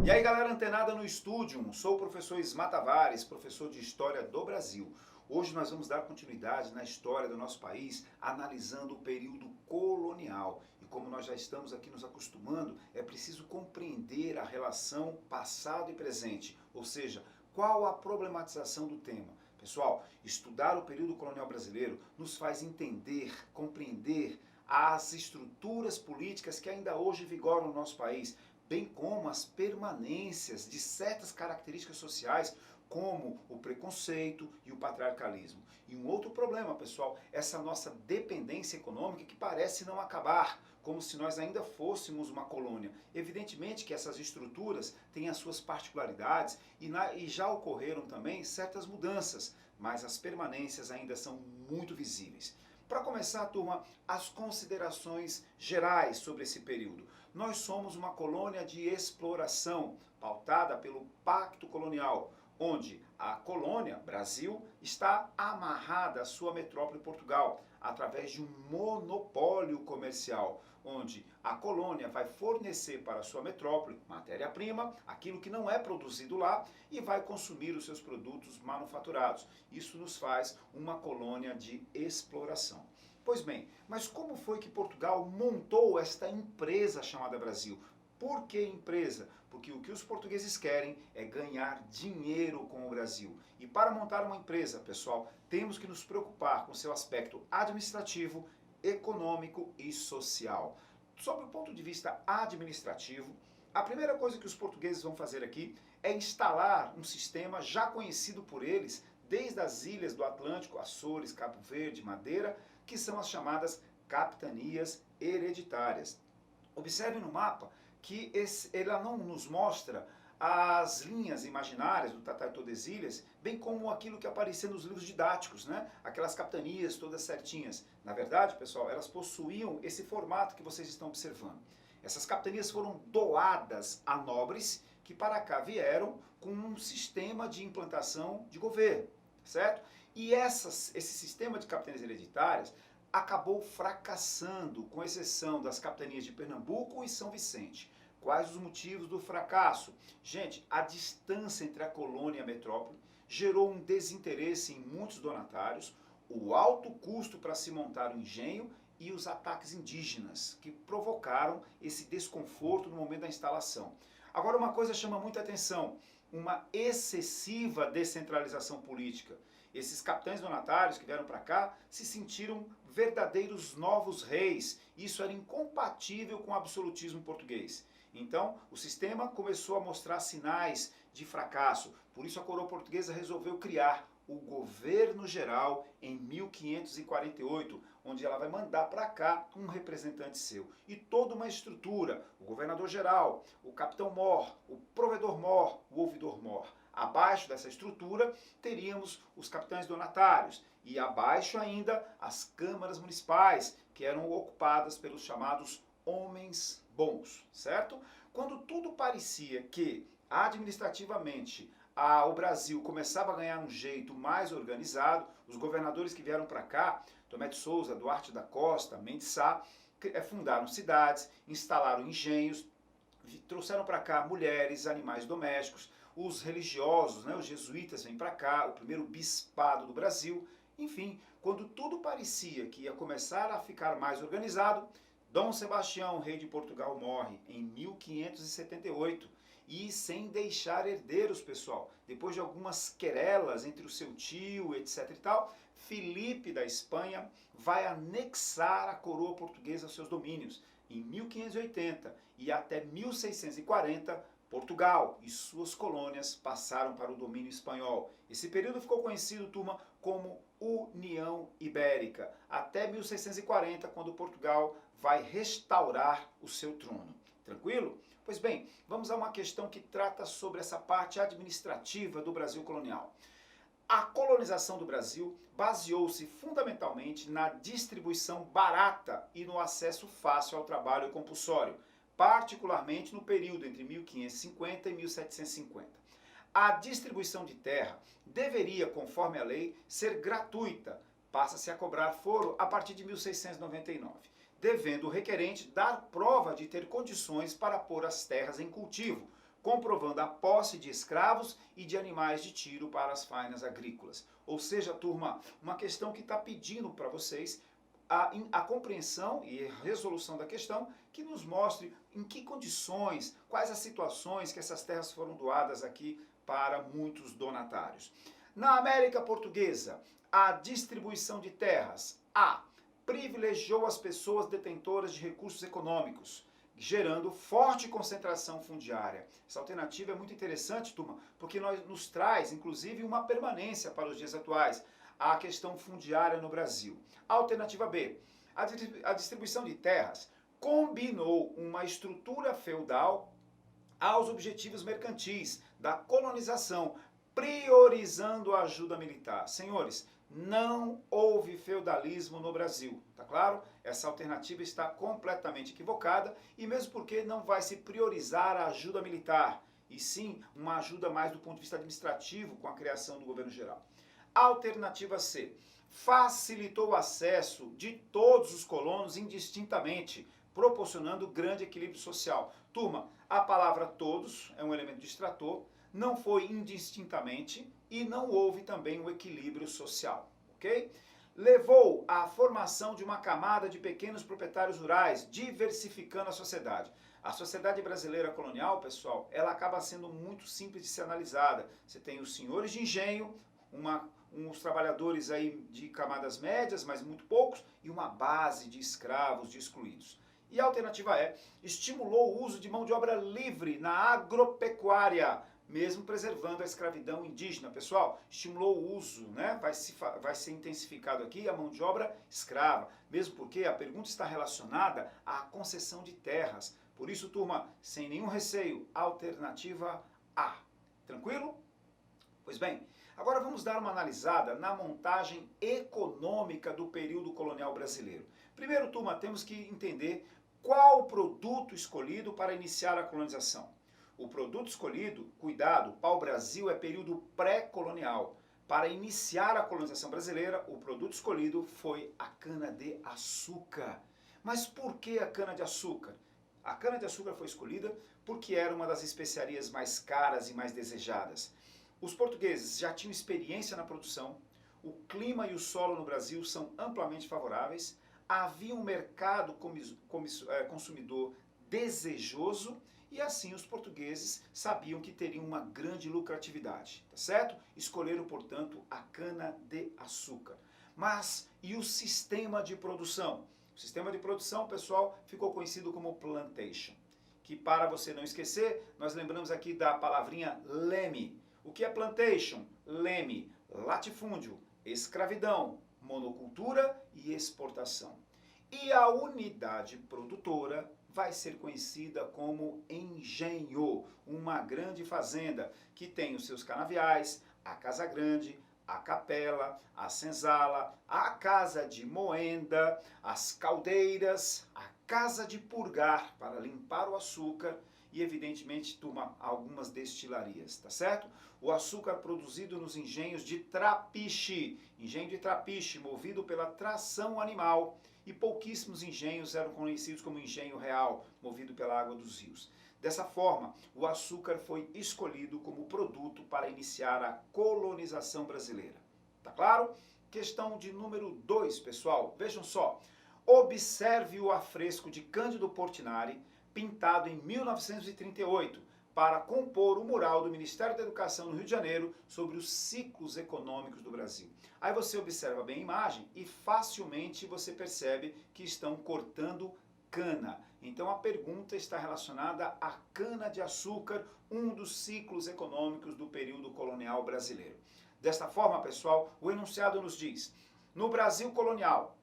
E aí galera antenada no estúdio, sou o professor Ismar Tavares, professor de História do Brasil. Hoje nós vamos dar continuidade na história do nosso país, analisando o período colonial. E como nós já estamos aqui nos acostumando, é preciso compreender a relação passado e presente, ou seja, qual a problematização do tema. Pessoal, estudar o período colonial brasileiro nos faz entender, compreender as estruturas políticas que ainda hoje vigoram no nosso país, bem como as permanências de certas características sociais, como o preconceito e o patriarcalismo. E um outro problema, pessoal, essa nossa dependência econômica que parece não acabar, como se nós ainda fôssemos uma colônia. Evidentemente que essas estruturas têm as suas particularidades e já ocorreram também certas mudanças, mas as permanências ainda são muito visíveis. Para começar, turma, as considerações gerais sobre esse período. Nós somos uma colônia de exploração, pautada pelo Pacto Colonial, onde a colônia, Brasil, está amarrada à sua metrópole Portugal, através de um monopólio comercial, onde a colônia vai fornecer para a sua metrópole matéria-prima, aquilo que não é produzido lá, e vai consumir os seus produtos manufaturados. Isso nos faz uma colônia de exploração. Pois bem, mas como foi que Portugal montou esta empresa chamada Brasil? Por que empresa? Porque o que os portugueses querem é ganhar dinheiro com o Brasil. E para montar uma empresa, pessoal, temos que nos preocupar com seu aspecto administrativo, econômico e social. Sob o ponto de vista administrativo, a primeira coisa que os portugueses vão fazer aqui é instalar um sistema já conhecido por eles desde as ilhas do Atlântico, Açores, Cabo Verde, Madeira, que são as chamadas capitanias hereditárias. Observe no mapa que ela não nos mostra as linhas imaginárias do Tratado de Tordesilhas, bem como aquilo que aparecia nos livros didáticos, né? Aquelas capitanias todas certinhas. Na verdade, pessoal, elas possuíam esse formato que vocês estão observando. Essas capitanias foram doadas a nobres que para cá vieram com um sistema de implantação de governo, certo? E esse sistema de capitanias hereditárias acabou fracassando, com exceção das capitanias de Pernambuco e São Vicente. Quais os motivos do fracasso? Gente, a distância entre a colônia e a metrópole gerou um desinteresse em muitos donatários, o alto custo para se montar o engenho e os ataques indígenas, que provocaram esse desconforto no momento da instalação. Agora, uma coisa chama muita atenção, uma excessiva descentralização política. Esses capitães donatários que vieram para cá se sentiram verdadeiros novos reis. Isso era incompatível com o absolutismo português. Então, o sistema começou a mostrar sinais de fracasso. Por isso, a coroa portuguesa resolveu criar o Governo Geral em 1548, onde ela vai mandar para cá um representante seu. E toda uma estrutura, o governador-geral, o capitão-mor, o provedor-mor, o ouvidor-mor. Abaixo dessa estrutura teríamos os capitães donatários e abaixo ainda as câmaras municipais, que eram ocupadas pelos chamados homens bons, certo? Quando tudo parecia que administrativamente o Brasil começava a ganhar um jeito mais organizado, os governadores que vieram para cá, Tomé de Souza, Duarte da Costa, Mendes Sá, fundaram cidades, instalaram engenhos, trouxeram para cá mulheres, animais domésticos, os religiosos, né, os jesuítas vêm para cá, o primeiro bispado do Brasil. Enfim, quando tudo parecia que ia começar a ficar mais organizado, Dom Sebastião, rei de Portugal, morre em 1578 e sem deixar herdeiros, pessoal. Depois de algumas querelas entre o seu tio, etc e tal, Filipe da Espanha vai anexar a coroa portuguesa aos seus domínios. Em 1580 e até 1640, Portugal e suas colônias passaram para o domínio espanhol. Esse período ficou conhecido, turma, como União Ibérica, até 1640, quando Portugal vai restaurar o seu trono. Tranquilo? Pois bem, vamos a uma questão que trata sobre essa parte administrativa do Brasil colonial. A colonização do Brasil baseou-se fundamentalmente na distribuição barata e no acesso fácil ao trabalho compulsório, particularmente no período entre 1550 e 1750. A distribuição de terra deveria, conforme a lei, ser gratuita. Passa-se a cobrar foro a partir de 1699, devendo o requerente dar prova de ter condições para pôr as terras em cultivo, comprovando a posse de escravos e de animais de tiro para as fainas agrícolas. Ou seja, turma, uma questão que está pedindo para vocês a compreensão e a resolução da questão que nos mostre em que condições, quais as situações que essas terras foram doadas aqui para muitos donatários. Na América Portuguesa, a distribuição de terras A. privilegiou as pessoas detentoras de recursos econômicos, gerando forte concentração fundiária. Essa alternativa é muito interessante, turma, porque nos traz, inclusive, uma permanência para os dias atuais, a questão fundiária no Brasil. Alternativa B, a distribuição de terras combinou uma estrutura feudal aos objetivos mercantis da colonização, priorizando a ajuda militar. Senhores, não houve feudalismo no Brasil, tá claro? Essa alternativa está completamente equivocada e mesmo porque não vai se priorizar a ajuda militar, e sim uma ajuda mais do ponto de vista administrativo com a criação do governo geral. Alternativa C, facilitou o acesso de todos os colonos indistintamente, proporcionando grande equilíbrio social. Turma, a palavra todos é um elemento distrator, não foi indistintamente e não houve também um equilíbrio social, ok? Levou à formação de uma camada de pequenos proprietários rurais, diversificando a sociedade. A sociedade brasileira colonial, pessoal, ela acaba sendo muito simples de ser analisada. Você tem os senhores de engenho, uns trabalhadores aí de camadas médias, mas muito poucos, e uma base de escravos, de excluídos. E a alternativa é, estimulou o uso de mão de obra livre na agropecuária, mesmo preservando a escravidão indígena. Pessoal, estimulou o uso, né? Vai ser intensificado aqui a mão de obra escrava, mesmo porque a pergunta está relacionada à concessão de terras. Por isso, turma, sem nenhum receio, alternativa A. Tranquilo? Pois bem, agora vamos dar uma analisada na montagem econômica do período colonial brasileiro. Primeiro, turma, temos que entender qual o produto escolhido para iniciar a colonização. O produto escolhido, cuidado, pau-brasil é período pré-colonial. Para iniciar a colonização brasileira, o produto escolhido foi a cana-de-açúcar. Mas por que a cana-de-açúcar? A cana-de-açúcar foi escolhida porque era uma das especiarias mais caras e mais desejadas. Os portugueses já tinham experiência na produção, o clima e o solo no Brasil são amplamente favoráveis, havia um mercado consumidor desejoso e assim os portugueses sabiam que teriam uma grande lucratividade, tá certo? Escolheram, portanto, a cana-de-açúcar. Mas e o sistema de produção? O sistema de produção, pessoal, ficou conhecido como plantation, que para você não esquecer, nós lembramos aqui da palavrinha leme. O que é plantation? Leme, latifúndio, escravidão, monocultura e exportação. E a unidade produtora vai ser conhecida como engenho, uma grande fazenda que tem os seus canaviais, a casa grande, a capela, a senzala, a casa de moenda, as caldeiras, a casa de purgar para limpar o açúcar e, evidentemente, turma, algumas destilarias, tá certo? O açúcar produzido nos engenhos de trapiche, engenho de trapiche, movido pela tração animal, e pouquíssimos engenhos eram conhecidos como engenho real, movido pela água dos rios. Dessa forma, o açúcar foi escolhido como produto para iniciar a colonização brasileira. Tá claro? Questão de número 2, pessoal. Vejam só. Observe o afresco de Cândido Portinari, pintado em 1938, para compor o mural do Ministério da Educação no Rio de Janeiro sobre os ciclos econômicos do Brasil. Aí você observa bem a imagem e facilmente você percebe que estão cortando cana. Então a pergunta está relacionada à cana-de-açúcar, um dos ciclos econômicos do período colonial brasileiro. Desta forma, pessoal, o enunciado nos diz: no Brasil colonial,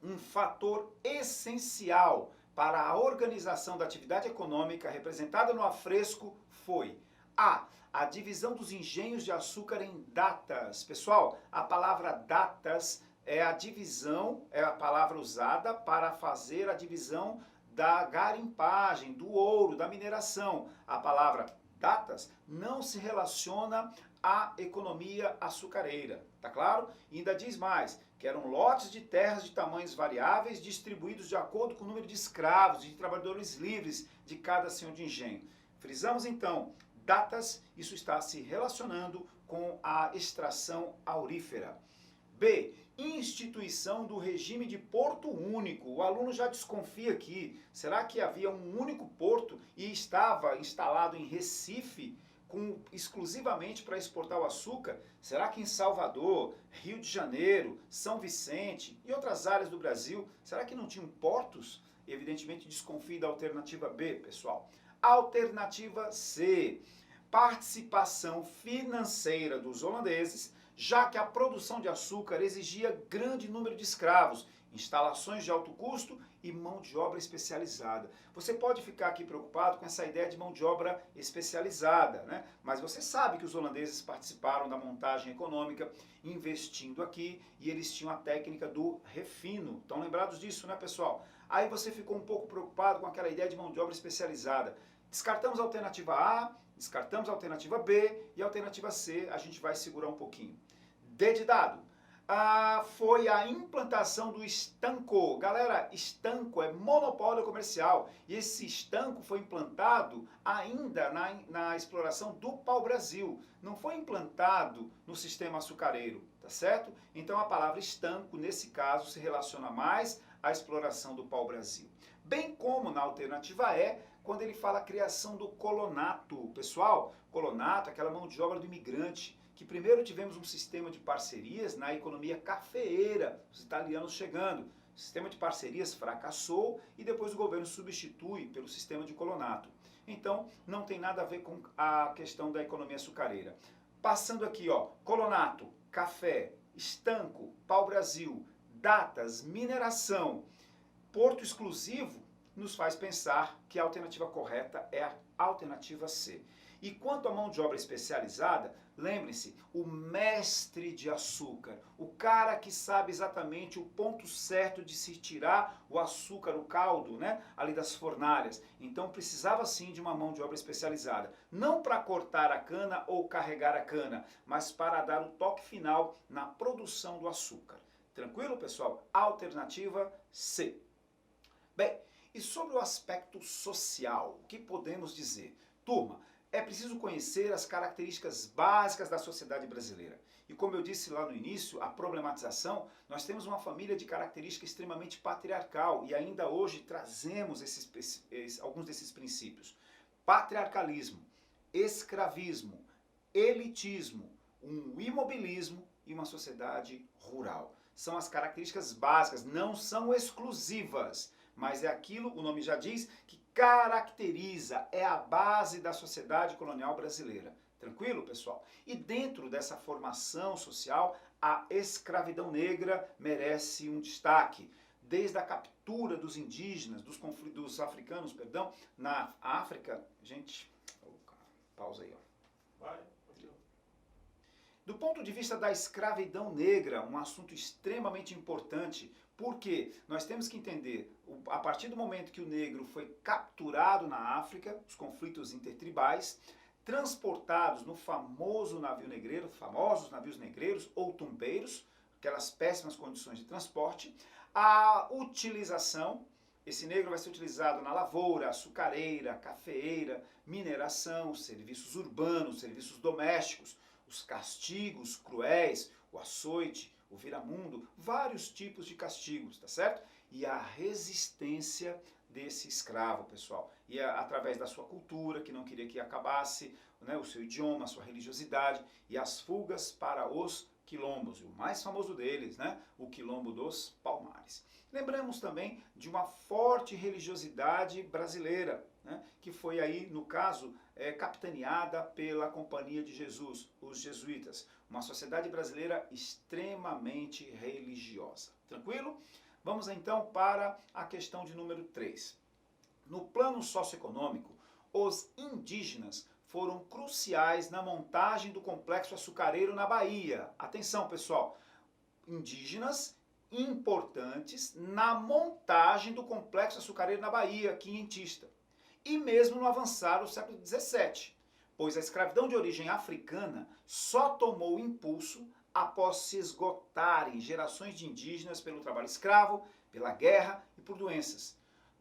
um fator essencial para a organização da atividade econômica representada no afresco foi a divisão dos engenhos de açúcar em datas. Pessoal, a palavra datas é a divisão, é a palavra usada para fazer a divisão da garimpagem, do ouro, da mineração. A palavra datas não se relaciona à economia açucareira, tá claro? E ainda diz mais, que eram lotes de terras de tamanhos variáveis distribuídos de acordo com o número de escravos, de trabalhadores livres de cada senhor de engenho. Frisamos então, datas, isso está se relacionando com a extração aurífera. B, instituição do regime de porto único. O aluno já desconfia aqui. Será que havia um único porto e estava instalado em Recife exclusivamente para exportar o açúcar? Será que em Salvador, Rio de Janeiro, São Vicente e outras áreas do Brasil, será que não tinham portos? Evidentemente desconfie da alternativa B, pessoal. Alternativa C, participação financeira dos holandeses, já que a produção de açúcar exigia grande número de escravos, instalações de alto custo e mão de obra especializada. Você pode ficar aqui preocupado com essa ideia de mão de obra especializada, né? Mas você sabe que os holandeses participaram da montagem econômica, investindo aqui, e eles tinham a técnica do refino. Estão lembrados disso, né, pessoal? Aí você ficou um pouco preocupado com aquela ideia de mão de obra especializada. Descartamos a alternativa A, descartamos a alternativa B e a alternativa C a gente vai segurar um pouquinho. D de dado. Foi a implantação do estanco. Galera, estanco é monopólio comercial e esse estanco foi implantado ainda na exploração do pau-brasil. Não foi implantado no sistema açucareiro, tá certo? Então a palavra estanco, nesse caso, se relaciona mais à exploração do pau-brasil. Bem como na alternativa E, quando ele fala a criação do colonato. Pessoal, colonato é aquela mão de obra do imigrante, que primeiro tivemos um sistema de parcerias na economia cafeeira, os italianos chegando. O sistema de parcerias fracassou e depois o governo substitui pelo sistema de colonato. Então, não tem nada a ver com a questão da economia açucareira. Passando aqui, ó, colonato, café, estanco, pau-brasil, datas, mineração, porto exclusivo, nos faz pensar que a alternativa correta é a alternativa C. E quanto à mão de obra especializada, lembre-se, o mestre de açúcar, o cara que sabe exatamente o ponto certo de se tirar o açúcar, o caldo, né, ali das fornalhas. Então precisava sim de uma mão de obra especializada, não para cortar a cana ou carregar a cana, mas para dar o toque final na produção do açúcar. Tranquilo, pessoal? Alternativa C. Bem, e sobre o aspecto social, o que podemos dizer? Turma, é preciso conhecer as características básicas da sociedade brasileira. E como eu disse lá no início, a problematização, nós temos uma família de característica extremamente patriarcal e ainda hoje trazemos alguns desses princípios. Patriarcalismo, escravismo, elitismo, um imobilismo e uma sociedade rural. São as características básicas, não são exclusivas, mas é aquilo, o nome já diz, que caracteriza, é a base da sociedade colonial brasileira. Tranquilo, pessoal? E dentro dessa formação social, a escravidão negra merece um destaque. Desde a captura dos indígenas, dos africanos, perdão, na África, gente, pausa aí, ó. Vai. Do ponto de vista da escravidão negra, um assunto extremamente importante, porque nós temos que entender, a partir do momento que o negro foi capturado na África, os conflitos intertribais, transportados no famoso navio negreiro, famosos navios negreiros ou tumbeiros, aquelas péssimas condições de transporte, a utilização, esse negro vai ser utilizado na lavoura, açucareira, cafeeira, mineração, serviços urbanos, serviços domésticos, os castigos cruéis, o açoite, o viramundo, vários tipos de castigos, tá certo? E a resistência desse escravo, pessoal. E através da sua cultura, que não queria que acabasse, né, o seu idioma, a sua religiosidade, e as fugas para os quilombos. E o mais famoso deles, né, o Quilombo dos Palmares. Lembramos também de uma forte religiosidade brasileira, né, que foi aí, no caso, capitaneada pela Companhia de Jesus, os jesuítas. Uma sociedade brasileira extremamente religiosa. Tranquilo? Vamos então para a questão de número 3. No plano socioeconômico, os indígenas foram cruciais na montagem do complexo açucareiro na Bahia. Atenção, pessoal! Indígenas importantes na montagem do complexo açucareiro na Bahia, quinhentista. E mesmo no avançar do século XVII, pois a escravidão de origem africana só tomou impulso após se esgotarem gerações de indígenas pelo trabalho escravo, pela guerra e por doenças.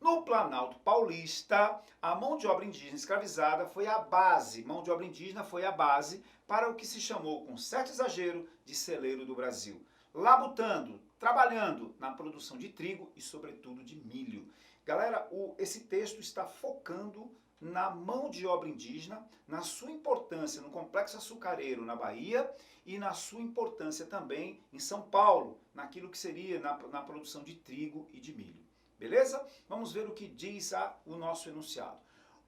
No Planalto Paulista, a mão de obra indígena escravizada foi a base, mão de obra indígena foi a base para o que se chamou, com certo exagero, de celeiro do Brasil. Labutando, trabalhando na produção de trigo e, sobretudo, de milho. Galera, esse texto está focando na mão de obra indígena, na sua importância no complexo açucareiro na Bahia e na sua importância também em São Paulo, naquilo que seria na produção de trigo e de milho. Beleza? Vamos ver o que diz o nosso enunciado.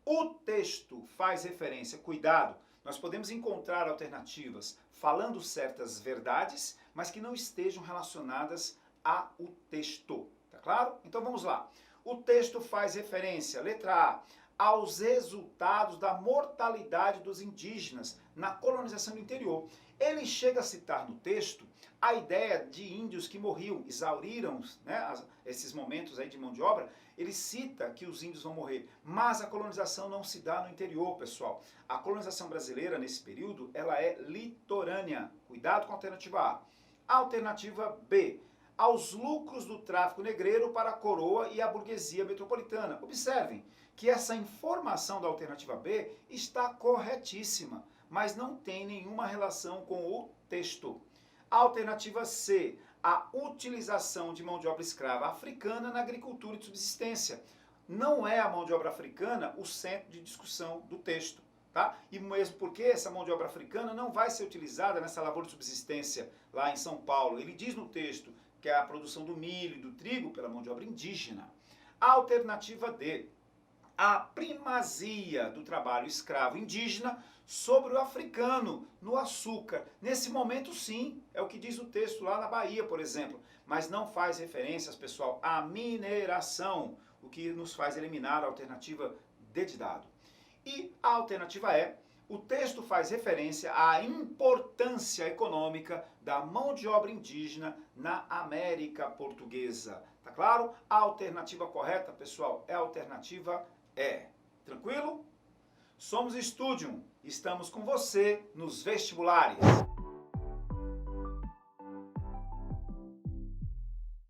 O texto faz referência, cuidado, nós podemos encontrar alternativas falando certas verdades, mas que não estejam relacionadas ao texto. Tá claro? Então vamos lá. O texto faz referência, letra A, aos resultados da mortalidade dos indígenas na colonização do interior. Ele chega a citar no texto a ideia de índios que morriam, exauriram, né, esses momentos aí de mão de obra. Ele cita que os índios vão morrer, mas a colonização não se dá no interior, pessoal. A colonização brasileira, nesse período, ela é litorânea. Cuidado com a alternativa A. A alternativa B, aos lucros do tráfico negreiro para a coroa e a burguesia metropolitana. Observem que essa informação da alternativa B está corretíssima, mas não tem nenhuma relação com o texto. A alternativa C, a utilização de mão de obra escrava africana na agricultura e subsistência. Não é a mão de obra africana o centro de discussão do texto. Tá? E mesmo porque essa mão de obra africana não vai ser utilizada nessa lavoura de subsistência lá em São Paulo. Ele diz no texto que é a produção do milho e do trigo pela mão de obra indígena. A alternativa D, a primazia do trabalho escravo indígena sobre o africano no açúcar. Nesse momento, sim, é o que diz o texto lá na Bahia, por exemplo, mas não faz referências, pessoal, à mineração, o que nos faz eliminar a alternativa D de dado. E a alternativa E, o texto faz referência à importância econômica da mão de obra indígena na América Portuguesa. Tá claro? A alternativa correta, pessoal, é a alternativa E. Tranquilo? Somos Studium, estamos com você nos vestibulares.